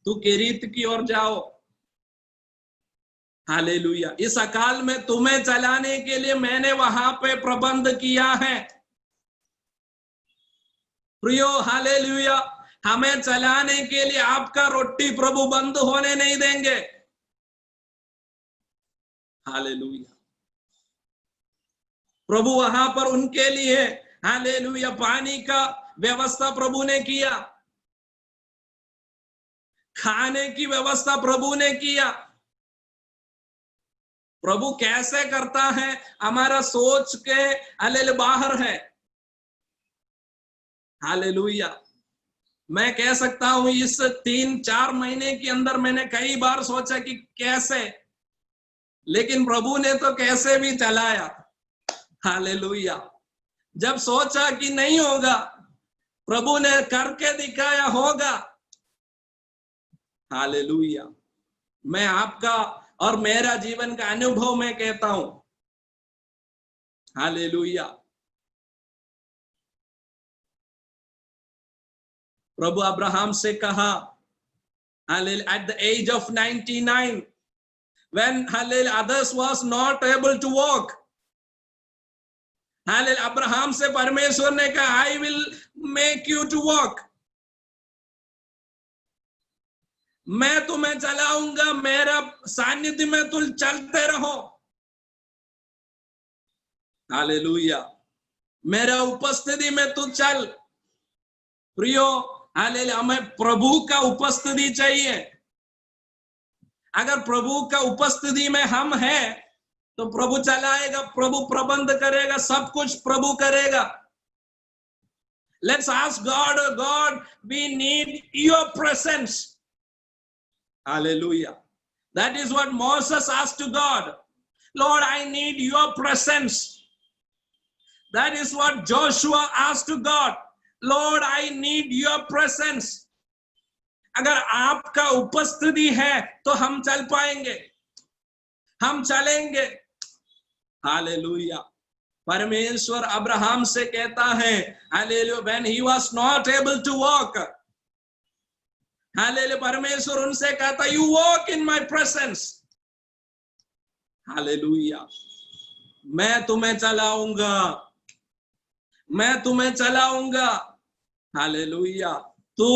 Speaker 1: तू केरीत की ओर जाओ। हालेलुया। इस अकाल में तुम्हें चलाने के लिए मैंने वहां पे प्रबंध किया है। प्रियो, हालेलुया, हमें चलाने के लिए आपका रोटी प्रभु बंद होने नहीं देंगे। हालेलुया। प्रभु वहां पर उनके लिए हालेलुया पानी का व्यवस्था प्रभु ने किया, खाने की व्यवस्था प्रभु ने किया। प्रभु कैसे करता है हमारा सोच के हालेलुया बाहर है। हालेलुया। मैं कह सकता हूं इस 3-4 महीने के अंदर मैंने कई बार सोचा कि कैसे लेकिन प्रभु ने तो कैसे भी चलाया। हालेलुया। जब सोचा कि नहीं होगा, प्रभु ने करके दिखाया होगा। हालेलुया। मैं आपका और मेरा जीवन का अनुभव में कहता हूं। हालेलुया। प्रभु अब्राहम से कहा, at the age of 99, when others was not able to walk, Abraham से परमेश्वर ने कहा, I will make you to walk. मैं तुम्हें चलाऊंगा, मेरा सानिध्य में तुम चलते रहो। हालेलुया। मेरा उपस्थिति में तू चल। प्रियो, हालेलुया, हमें प्रभु का उपस्थिति चाहिए। अगर प्रभु का उपस्थिति में हम हैं, तो प्रभु चलाएगा, प्रभु प्रबंध करेगा, सब कुछ प्रभु करेगा। Let's ask God, oh God, we need your presence. Hallelujah. That is what Moses asked to God. Lord, I need your presence. That is what Joshua asked to God. Lord, I need your presence. अगर आपका उपस्थिति है तो हम चल पाएंगे, हम चलेंगे। हालेलुया। परमेश्वर अब्राहम से कहता है, hallelujah, when he was not able to walk, hallelujah, परमेश्वर उनसे कहता, you walk in my presence. Hallelujah. मैं तुम्हें चलाऊंगा, मैं तुम्हें चलाऊंगा। हालेलुया। तू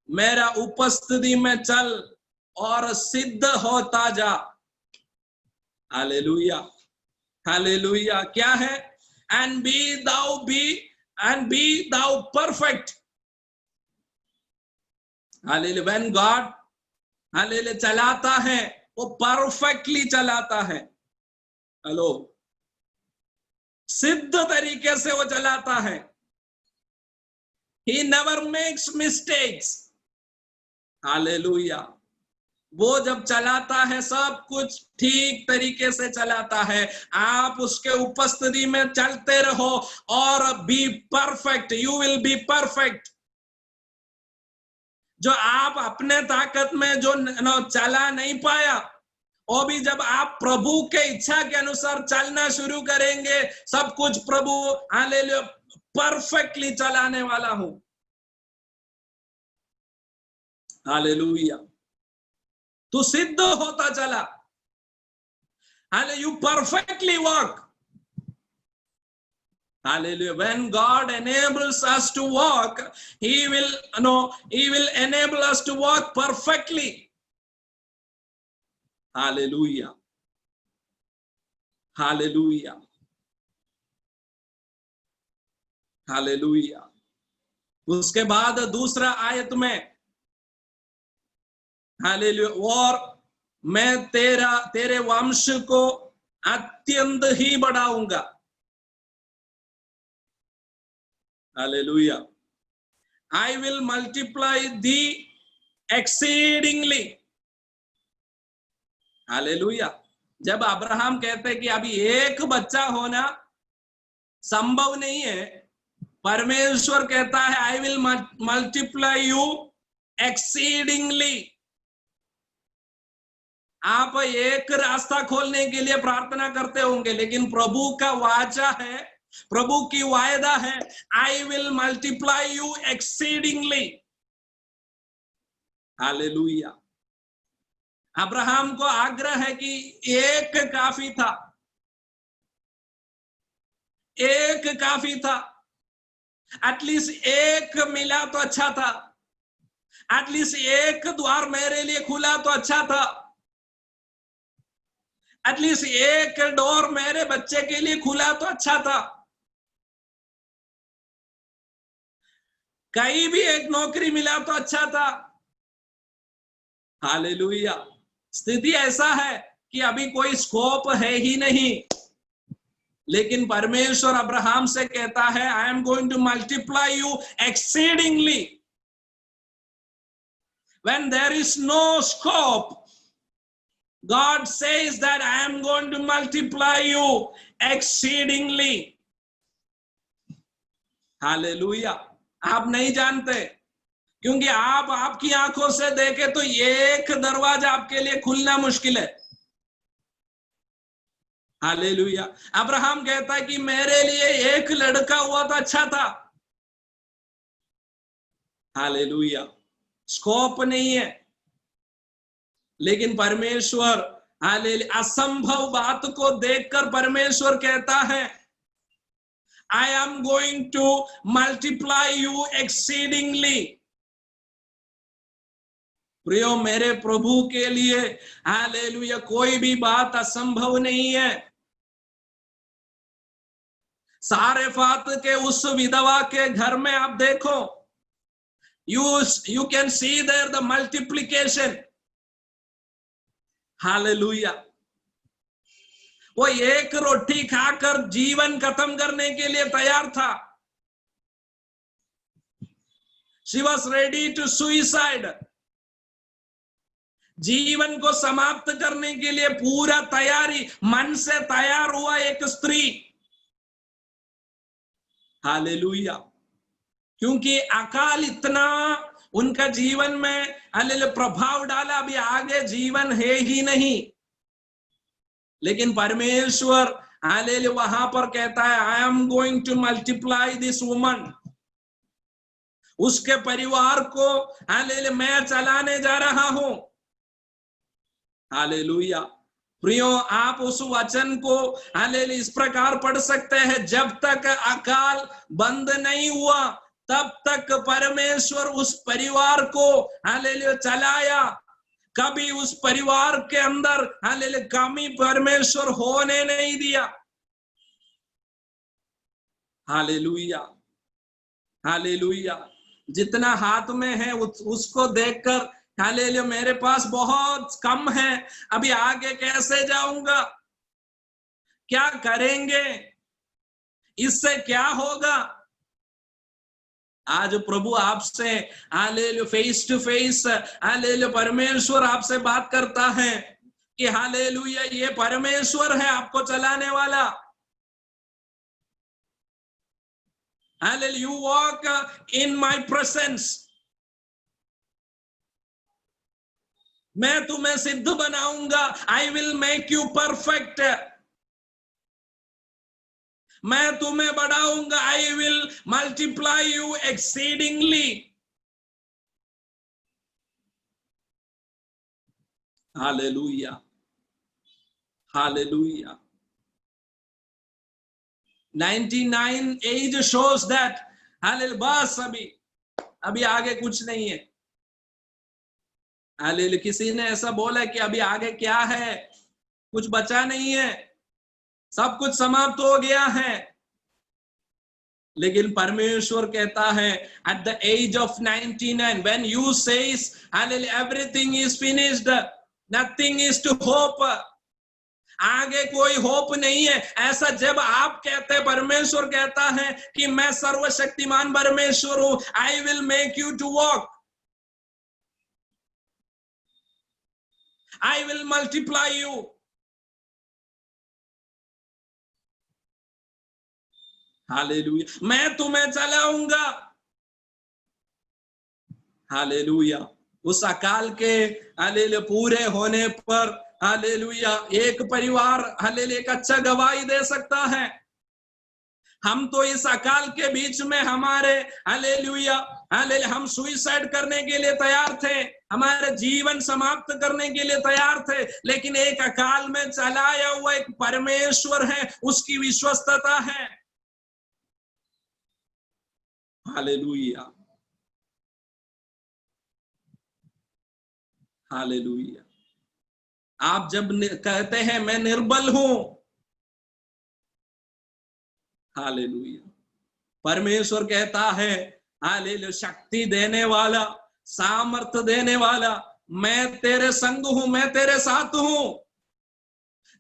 Speaker 1: मेरा उपस्थिति में चल और सिद्ध होता जा। हालेलुया। हालेलुया। क्या है? and be thou perfect. Hallelujah. when God hallelujah चलाता है, वो परफेक्टली चलाता है। हेलो, सिद्ध तरीके से वो चलाता है। He never makes mistakes. Hallelujah. वो जब चलाता है, सब कुछ ठीक तरीके से चलाता है। आप उसके उपस्थिति में चलते रहो और be perfect, you will be perfect. जो आप अपने ताकत में जो चला नहीं पाया, वो भी जब आप प्रभु के इच्छा के अनुसार चलना शुरू करेंगे, सब कुछ प्रभु हालेलुया परफेक्टली चलाने वाला हूं। हालेलुया। तू सिद्ध होता चला। Hallelujah, you perfectly walk. Hallelujah. When God enables us to walk, He will enable us to walk perfectly. Hallelujah. Hallelujah. Hallelujah. उसके बाद दूसरा आयत में, हालेलुया, और मैं तेरे वंश को अत्यंत ही बढ़ाऊंगा। Hallelujah. I will multiply thee exceedingly. Hallelujah. जब अब्राहम कहते हैं कि अभी एक बच्चा होना संभव नहीं है, परमेश्वर कहता है I will multiply you exceedingly. आप एक रास्ता खोलने के लिए प्रार्थना करते होंगे, लेकिन प्रभु का वाचा है, प्रभु की वायदा है, I will multiply you exceedingly. Hallelujah. Abraham को आग्रह है कि एक काफी था, एक काफी था। एटलीस्ट एक मिला तो अच्छा था, एटलीस्ट एक द्वार मेरे लिए खुला तो अच्छा था, एटलीस्ट एक डोर मेरे बच्चे के लिए खुला तो अच्छा था। कहीं भी एक नौकरी मिला तो अच्छा था। हालेलुया। स्थिति ऐसा है कि अभी कोई स्कोप है ही नहीं, लेकिन परमेश्वर अब्राहम से कहता है I am going to multiply you exceedingly. When there is no scope, God says that I am going to multiply you exceedingly. Hallelujah. आप नहीं जानते, क्योंकि आप आपकी आंखों से देखे तो एक दरवाजा आपके लिए खुलना मुश्किल है। हालेलुया। अब्राहम कहता है कि मेरे लिए एक लड़का हुआ तो अच्छा था। हालेलुया। स्कोप नहीं है, लेकिन परमेश्वर हालेलुया असंभव बात को देखकर परमेश्वर कहता है I am going to multiply you exceedingly. प्रियो मेरे प्रभु के लिए हालेलुया कोई भी बात असंभव नहीं है। सारेफात के उस विधवा के घर में आप देखो, you can see there the multiplication. Hallelujah. वो एक रोटी खाकर जीवन खत्म करने के लिए तैयार था। She was ready to suicide. जीवन को समाप्त करने के लिए पूरा तैयारी, मन से तैयार हुआ एक स्त्री। हालेलुया। क्योंकि अकाल इतना उनका जीवन में हालेलुया प्रभाव डाला, अभी आगे जीवन है ही नहीं। लेकिन परमेश्वर हालेलुया वहां पर कहता है I am going to multiply this woman. उसके परिवार को हालेलुया मैं चलाने जा रहा हूं। हालेलुया। प्रियो आप उस वचन को हालेलुया इस प्रकार पढ़ सकते हैं, जब तक अकाल बंद नहीं हुआ तब तक परमेश्वर उस परिवार को हालेलुया चलाया। कभी उस परिवार के अंदर हालेलुया कमी परमेश्वर होने नहीं दिया। हालेलुया। हालेलुया। जितना हाथ में है उसको देखकर हालेलुया मेरे पास बहुत कम है, अभी आगे कैसे जाऊंगा, क्या करेंगे, इससे क्या होगा। आज प्रभु आपसे hallelujah face to face hallelujah परमेश्वर आपसे बात करता है कि हालेलुया ये परमेश्वर है आपको चलाने वाला। Hallelujah you walk in my presence. मैं तुम्हें सिद्ध बनाऊंगा। I will make you perfect. मैं तुम्हें बढ़ाऊंगा। I will multiply you exceedingly. Hallelujah. Hallelujah. 99 age shows that hallelujah बस अभी आगे कुछ नहीं है। हालेलुया किसी ने ऐसा बोला कि अभी आगे क्या है, कुछ बचा नहीं है, सब कुछ समाप्त हो गया है। लेकिन परमेश्वर कहता है at the age of 99 when you says hallelujah everything is finished, nothing is to hope, आगे कोई होप नहीं है, ऐसा जब आप कहते हैं, परमेश्वर कहता है कि मैं सर्वशक्तिमान परमेश्वर हूं। I will make you to walk, I will multiply you. हालेलुया। मैं तुम्हें चलाऊंगा। हालेलुया। उस अकाल के हालेलुया पूरे होने पर हालेलुया एक परिवार हालेलुया एक अच्छा गवाही दे सकता है। हम तो इस अकाल के बीच में हमारे हालेलुया हालेलुया हम सुइसाइड करने के लिए तैयार थे, हमारे जीवन समाप्त करने के लिए तैयार थे, लेकिन एक अकाल में चलाया हुआ एक परमेश्वर है, उसकी विश्वस्तता है। हालेलुया। हालेलुया। आप जब कहते हैं मैं निर्बल हूं, हालेलुया, परमेश्वर कहता है हालेलुया शक्ति देने वाला, सामर्थ देने वाला, मैं तेरे संग हूं, मैं तेरे साथ हूं।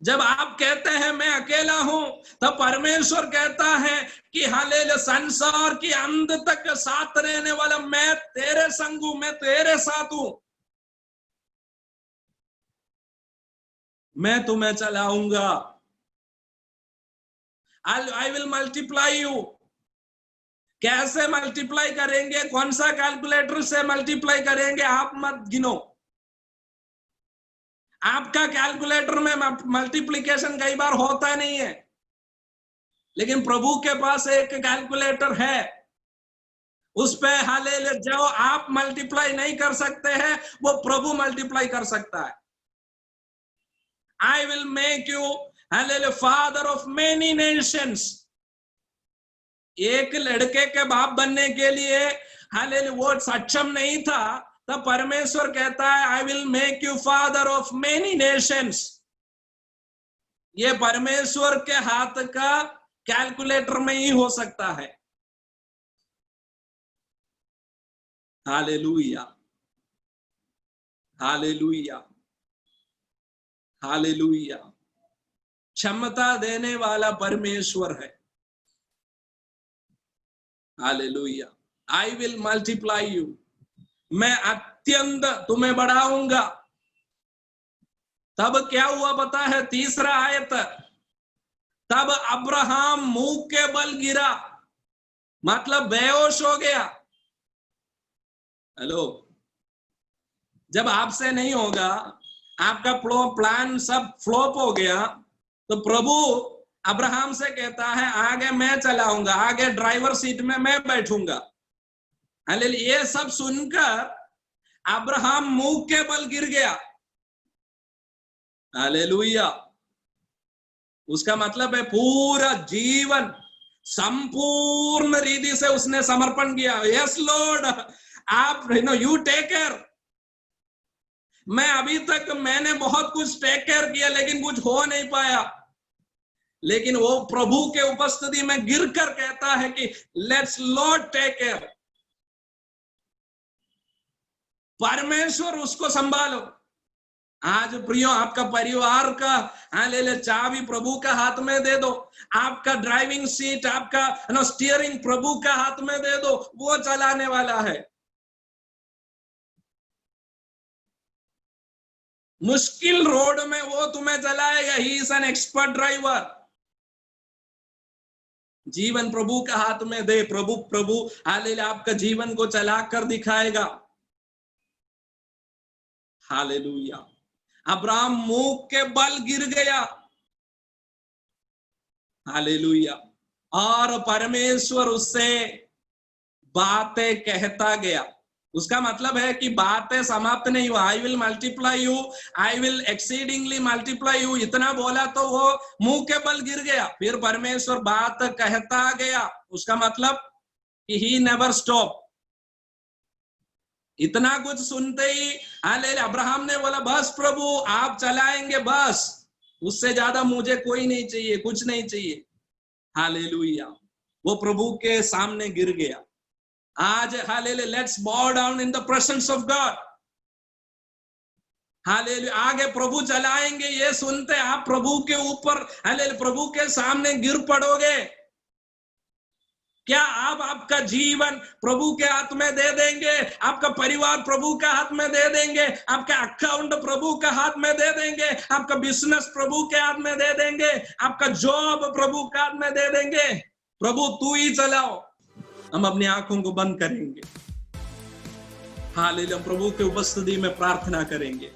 Speaker 1: जब आप कहते हैं मैं अकेला हूं, तब परमेश्वर कहता है कि हालेलुया संसार की अंत तक साथ रहने वाला मैं तेरे संग हूं, मैं तेरे साथ हूं। मैं तुम्हें चलाऊंगा। आई विल मल्टीप्लाई यू। कैसे मल्टीप्लाई करेंगे, कौन सा कैलकुलेटर से मल्टीप्लाई करेंगे, आप मत गिनो। आपका कैलकुलेटर में मल्टीप्लिकेशन कई बार होता नहीं है, लेकिन प्रभु के पास एक कैलकुलेटर है, उस पे हालेलुया, जो आप मल्टीप्लाई नहीं कर सकते हैं वो प्रभु मल्टीप्लाई कर सकता है। आई will make you hallelujah father of many Nations. एक लड़के के बाप बनने के लिए हालेलुया वो सक्षम नहीं था, तब परमेश्वर कहता है आई will make you father of many Nations. ये परमेश्वर के हाथ का कैलकुलेटर में ही हो सकता है। Hallelujah, hallelujah, hallelujah. क्षमता देने वाला परमेश्वर है। Hallelujah. I will multiply you. मैं अत्यंत तुम्हें बढ़ाऊंगा। तब क्या हुआ पता है, तीसरा आयत, तब अब्राहम मुंह के बल गिरा, मतलब बेहोश हो गया। हेलो, जब आपसे नहीं होगा, आपका प्लान सब फ्लॉप हो गया, तो प्रभु अब्राहम से कहता है आगे मैं चलाऊंगा, आगे ड्राइवर सीट में मैं बैठूंगा। हालेलुया। ये सब सुनकर अब्राहम मुंह के बल गिर गया। हालेलुया। उसका मतलब है पूरा जीवन संपूर्ण रीति से उसने समर्पण किया। यस लॉर्ड, आप यू टेक केयर। मैं अभी तक मैंने बहुत कुछ टेक केयर किया, लेकिन कुछ हो नहीं पाया, लेकिन वो प्रभु के उपस्थिति में गिरकर कहता है कि लेट्स लॉर्ड टेक केयर। परमेश्वर उसको संभालो। आज प्रियो, आपका परिवार का हालेलुया चाबी प्रभु का हाथ में दे दो। आपका ड्राइविंग सीट, आपका स्टीयरिंग प्रभु का हाथ में दे दो, वो चलाने वाला है। मुश्किल रोड में वो तुम्हें चलाएगा। He is an expert driver. जीवन प्रभु का हाथ में दे। प्रभु हालेलुया आपका जीवन को चला कर दिखाएगा। हालेलुया। अब्राहम मुंह के बल गिर गया। हालेलुया। और परमेश्वर उससे बातें कहता गया। उसका मतलब है कि बातें समाप्त नहीं हुआ। आई will multiply you, I will exceedingly multiply you, इतना बोला तो वो मुंह के बल गिर गया। फिर परमेश्वर बात कहता गया। उसका मतलब कि ही नेवर स्टॉप। इतना कुछ सुनते ही हालेलुया अब्राहम ने बोला बस प्रभु आप चलाएंगे, बस उससे ज्यादा मुझे कोई नहीं चाहिए, कुछ नहीं चाहिए। हालेलुया। वो प्रभु के सामने गिर गया। आज hallelujah let's bow down in the presence of God. Hallelujah. आगे प्रभु चलाएंगे, ये सुनते आप प्रभु के ऊपर हालेलुया प्रभु के सामने गिर पड़ोगे। क्या आप आपका जीवन प्रभु के हाथ में दे देंगे? आपका परिवार प्रभु का हाथ में दे देंगे? आपका अकाउंट प्रभु का हाथ में दे देंगे? आपका बिजनेस प्रभु के हाथ में दे देंगे? आपका जॉब प्रभु के हाथ में दे देंगे? प्रभु तू ही चलाओ। हम अपनी आंखों को बंद करेंगे। हालेलुया प्रभु के उपस्थिति में प्रार्थना करेंगे।